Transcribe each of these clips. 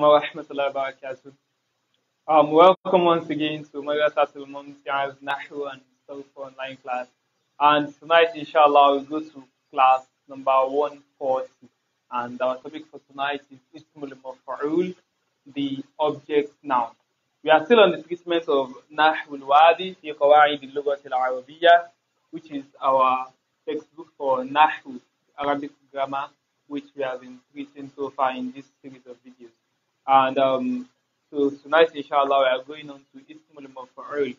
wa rahmatullahi wa barakatuh. Welcome once again to Madrasa Mumtiaz Nahw and Self online class. And tonight, inshallah, we'll go to class number 140. And our topic for tonight is Ismul Maf'ul, the object noun. We are still on the treatment of Nahw al-Wadi fi Qawaid al-Lughat al-Arabiyyah, which is our textbook for Nahw, Arabic grammar, which we have been treating so far in this series of videos. And so tonight, inshallah, we are going on to Ismul Maf'ul,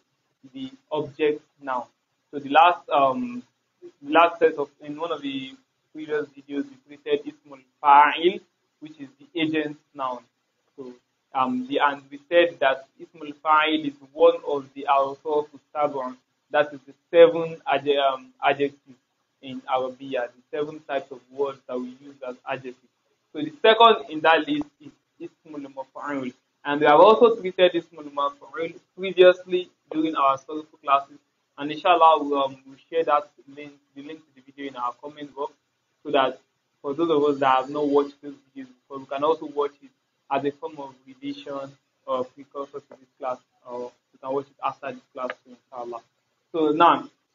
the object noun. So the last set of in one of the previous videos we treated Ismul Fa'il, which is the agent noun. So and we said that Ismul Fa'il is one of the Awsaf Sab'un, that is the seven adjectives in Arabic, the seven types of words that we use as adjectives. So the second in that list is Ismul Maf'ul. And we have also treated Ismul Maf'ul previously during our historical classes. And inshallah, we'll share that link, the link to the video in our comment box, so that for those of us that have not watched those videos before, we can also watch it as a form of revision or precursor to this class, or we can watch it after this class too, inshallah. So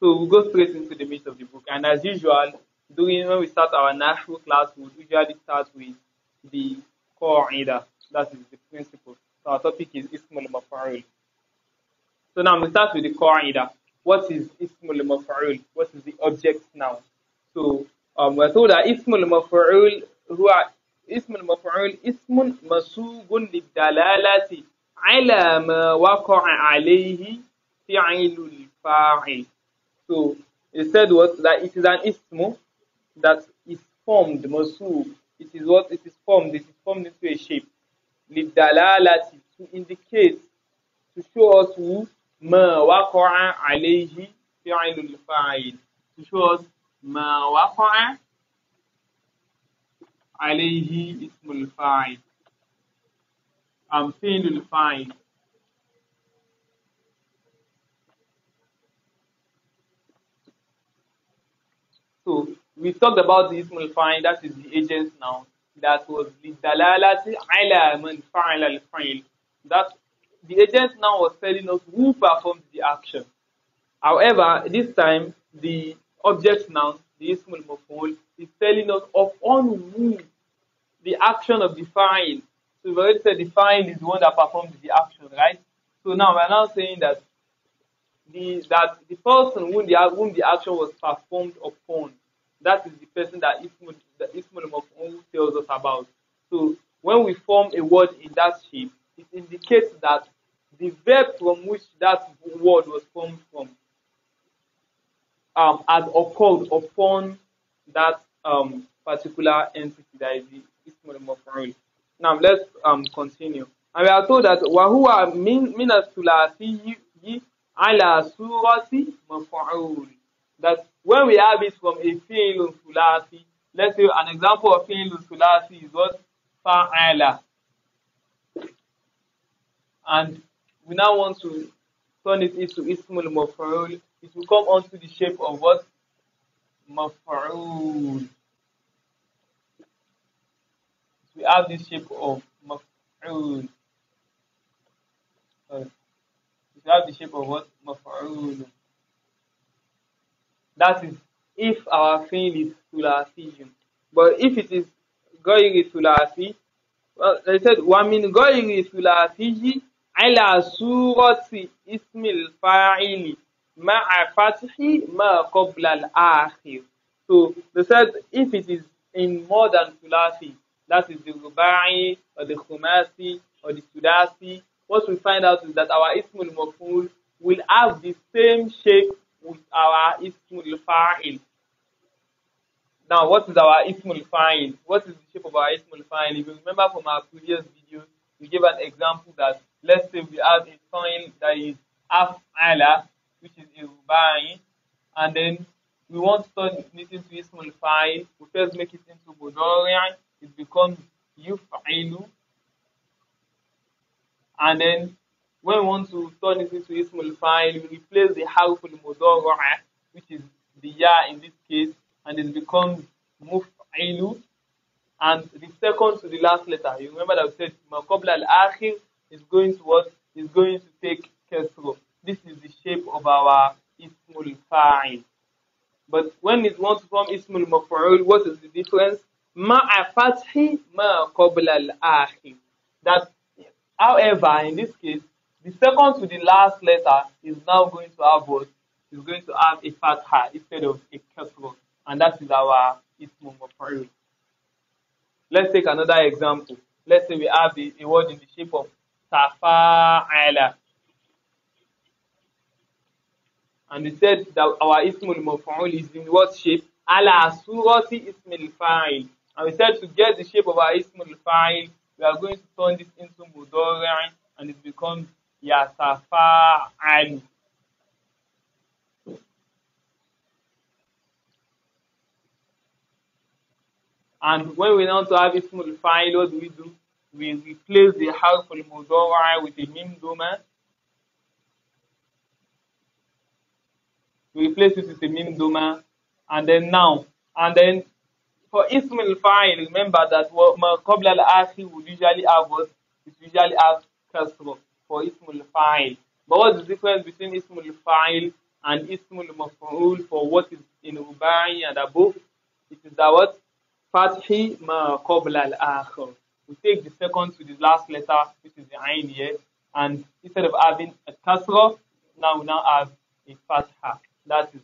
we'll go straight into the meat of the book. And as usual, when we start our Nahw class, we'll usually start with the Qaida, that is the principle. So our topic is Ismul Maf'ul. So now we start with the Qaida. What is Ismul Maf'ul? What is the object noun? So we're told that Ismul Maf'ul Ismul Maf'ul Ismun Masubun Lidalalati ala ma waqa'a alayhi fi'ilul fa'il. So it said what? That it is an ismu that is formed, masub. It is what? It is formed. It is formed into a shape. Lidalalati, to indicate, to show us who ma waqa'a alayhi fi'ilul fa'il. To show us ma waqa'a alayhi ismul fa'il. Fi'ilul fa'il. So we talked about the ismul fa'il, that is the agent noun. That was lidalalati ala man fa'ala al-fa'il. That the agent now was telling us who performed the action. However, this time the object noun, the ismul maf'ul, is telling us upon whom the action of the fa'il. So we've already said the fa'il is the one that performed the action, right? So now we're now saying that the person whom the action was performed upon, that is the person that Ismul Maf'ul tells us about. So when we form a word in that shape, it indicates that the verb from which that word was formed from has occurred upon that particular entity, that is the Ismul Maf'ul. Now let's continue. And we are told that وَهُوَ مِنَ الثُّلَاثِيِّ عَلَى سُورَةِ مَفْعُولٍ. That when we have it from a fi'l thulathi, let's say an example of fi'l thulathi is what? Fa'ala. And we now want to turn it into Ismul Maf'ul. It will come onto the shape of what? Maf'ul. We have this shape of Maf'ul. We have the shape of what? Maf'ul. That is if our fi'l is thulathi. But if it is غير ثلاثي, well, they said وَمِنْ غَيْرِ ثُلَاثِيِّ عَلَى سُورَةِ اسم الفاعل مع فتح ما قبل الآخر. So they said if it is in more than thulathi, that is the rubai or the khumasi or the sudasi, what we find out is that our ismul maf'ul will have the same shape with our ismul fa'il. Now, what is our ismul fa'il? What is the shape of our ismul fa'il? If you remember from our previous video, we gave an example that, let's say we have a fa'il that is af'ala, which is a rubai, and then we want to turn it into ismul fa'il. We first make it into mudari', it becomes yuf'ilu, and then when we want to turn it into ismul fa'il, we replace the harf al-mudari', which is the ya in this case, and it becomes muf'ilu. and the second to the last letter. You remember that we said ma qabla al-akhir is going to what? Is going to take kasra. This is the shape of our ismul fa'il. But when it wants to form ismul maf'ul, what is the difference? Ma'a fathi ma qabla al-akhir. That, however, in this case, the second to the last letter is now going to have what? Is going to have a fatha instead of a kasra, and that is our ismul maf'ul. Let's take another example. Let's say we have a word in the shape of tafa'ala. And we said that our ismul maf'ul is in what shape? Ala surati ismul fa'il. And we said to get the shape of our ismul fa'il, we are going to turn this into mudari, and it becomes yatafa'al. And when we want to have ismul fa'il, what do? We replace the harf al-mudari with a mim doma. We replace it with a mim doma, and then for ismul fa'il, remember that what ma qabla al-akhir would usually have what? It usually has kasra for ismul fa'il. But what's the difference between ismul fa'il and ismul maf'ul for what is in rubai and above? It is that what? Fathi ma qabla al-akhir. We take the second to the last letter, which is the ayn here, and instead of having a kasra, now we have a fatha. That is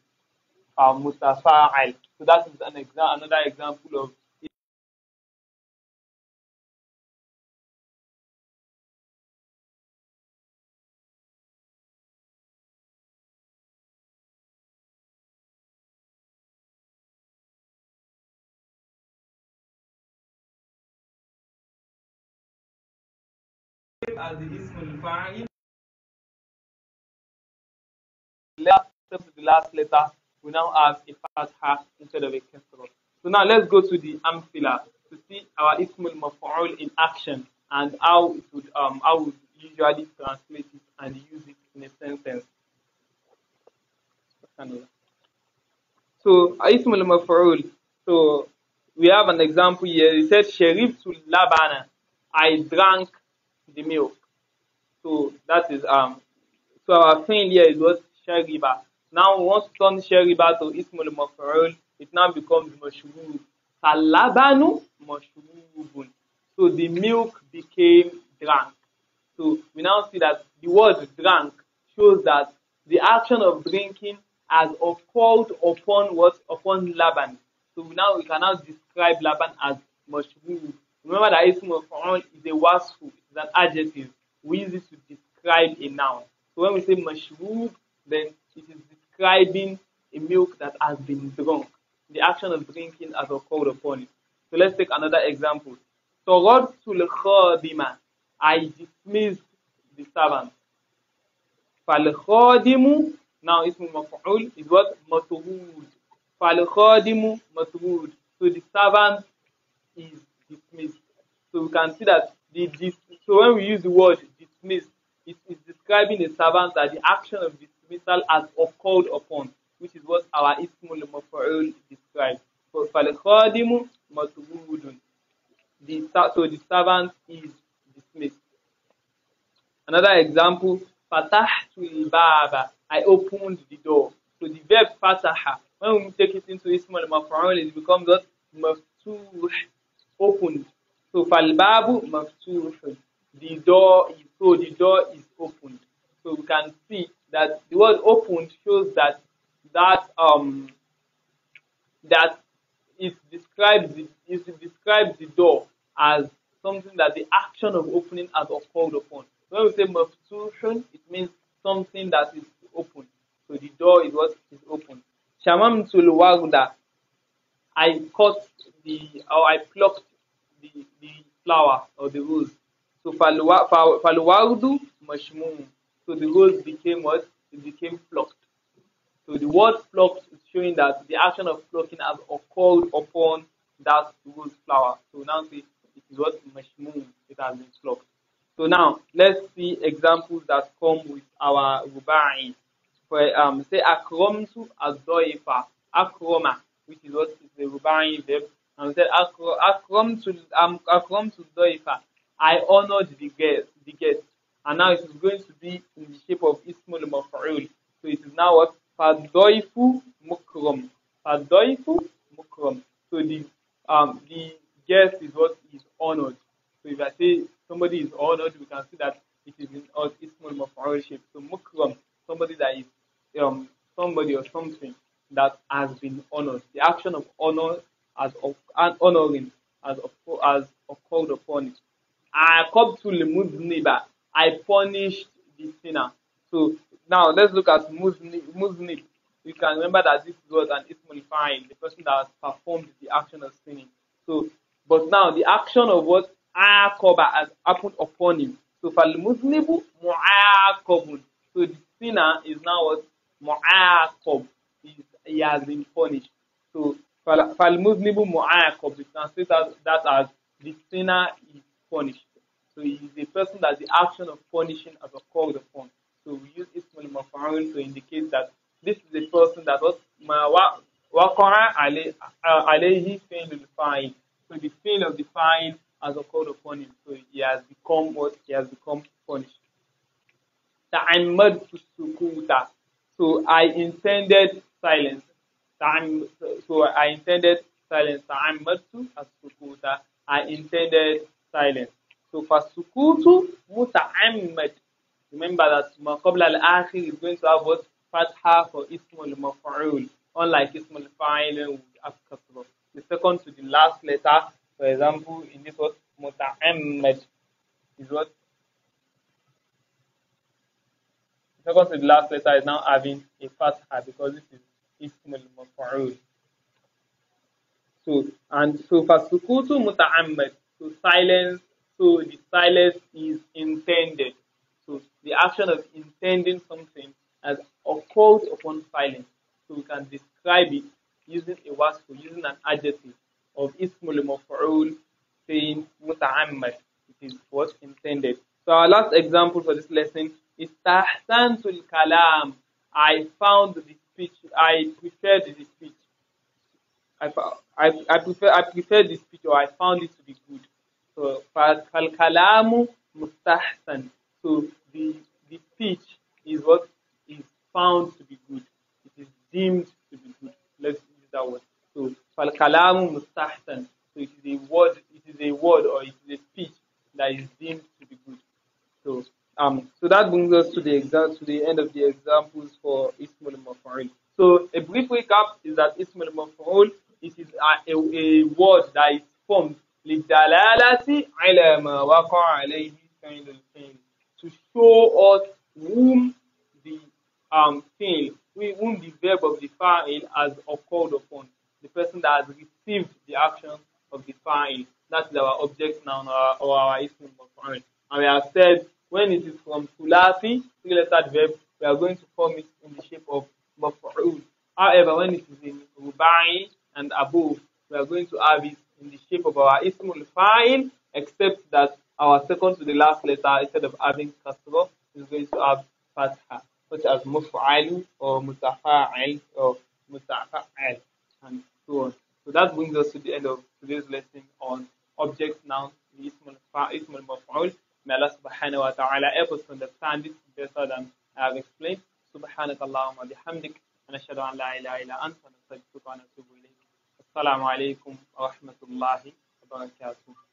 mutafa'al. So that is another example of as the ismul fa'il. To the last letter, we now have a fatha instead of a kasra. So now let's go to the amthila to see our ismul maf'ul in action and how we usually translate it and use it in a sentence. So ismul maf'ul. So we have an example here. It says sharibtu labana. I drank the milk. So that is so our thing here is what? Shariba. Now we want to turn shariba to ismul maf'ul, it now becomes mashrub. Falabanu mashrubun. So the milk became drank. So we now see that the word drank shows that the action of drinking has occurred upon what? Upon Laban. So we can now describe Laban as mashrub. Remember that ismul maf'ul is a wasfu, it's an adjective. We use it to describe a noun. So when we say mashrub, then it is describing a milk that has been drunk. The action of drinking has occurred upon it. So let's take another example. Taradtul khadima. I dismissed the servant. Fal khadimu. Now ismul maf'ul is what? Matrud. Fal khadimu matrud. So the servant is dismissed. So we can see that so when we use the word dismissed, it is describing a servant that the action of dismissal has occurred upon, which is what our ismul maf'ul describes. So فَالْخَادِمُ مَطْرُودٌ. So the servant is dismissed. Another example, فَتَحْتُ الْبَابَ. I opened the door. So the verb fataha, when we take it into ismul maf'ul, it becomes what? Maftuh, opened. So فَالْبَابُ مَفْتُوحٌ. The door is opened. So we can see that the word opened shows that it describes the door as something that the action of opening has occurred upon. When we say maftuhun, it means something that is open. So the door is what is open. Shamamtul warda. I plucked the flower or the rose. So faluwardu mashmum. So the rose became what? It became plucked. So the word plucked is showing that the action of plucking has occurred upon that rose flower. So now see it is what? Mashmum. It has been plucked. So now let's see examples that come with our rubai. For say akromtu az-doifa. Akroma, which is what is the rubai verb. And we said akram to doifa. I honored the guest. And now it is going to be in the shape of ismul maf'ul. So it is now what? Fadoifu mukram. Fadoifu mukram. So the guest is what is honored. So if I say somebody is honored, we can see that it is in ismul maf'ul shape. So mukram, somebody that is somebody or something that has been honored. The action of honor as of and honoring as called upon it. I punished the sinner. So now let's look at muznib. You can remember that this was an ismul fa'il, the person that has performed the action of sinning. So, but now the action of what aqaba has happened upon him. So fal muznibu mu'aqabun. So the sinner is now what mu'aqab. He has been punished. So fal muznibu mu'aqab. We translate that as the sinner is punished. So he is a person that the action of punishing has occurred upon. So we use ismul maf'ul to indicate that this is a person that was waqa'a alayhi fi'lul fa'il. So the fi'l of the fa'il has occurred upon him. So he has become what? He has become punished. Ta'ammadtu sukuta. So I intended silence. So I intended silence. Ta'ammadtu as-sukuta. I intended silence. So fasukutu muta'ammad. Remember that ma qabla al-akhir is going to have what? Fatha for ismul maf'ul. Unlike ismul fa'il with kasra. The second to the last letter, for example, in this word muta'ammad is what? The second to the last letter is now having a fatha because this is ismul maf'ul. So fasukutu muta'ammad. So silence. So the silence is intended. So the action of intending something has occurred upon silence. So we can describe it using a wasf, using an adjective of ismul maf'ul, saying muta'ammad. It is what intended. So our last example for this lesson is tahsantul kalam. I found the speech. I preferred the speech. I prefer this speech, or I found it to be good. So kalamu mustahsan. So the speech is what is found to be good. It is deemed to be good. Let's use that word. So kalamu mustahsan. So it is a word or it is a speech that is deemed to be good. So that brings us to the end of the examples for ismul maf'ul. So a brief recap is that ismul maf'ul it is a word that is formed للدلالة على ما وقع عليه فعل الفعل, to show us whom the whom the verb of the fa'il has occurred upon, the person that has received the action of the fa'il. That is our object noun or our ism maf'ul. And we have said when it is from thulathi, three-lettered verb, we are going to form it in the shape of maf'ul. However, when it is in rubai and above, we are going to have it in the shape of our ismul fa'il, except that our second to the last letter, instead of having kasra, is going to have fatha, such as muf'alu or mutafa'il or mutafa'al, and so on. So that brings us to the end of today's lesson on object nouns, the ismul maf'ul. May Allah subhanahu wa ta'ala help us to understand it better than I have explained. سبحانك اللهم وبحمدك نشهد أن لا إله إلا أنت نستغفرك ونتوب إليك. السلام عليكم ورحمة الله وبركاته.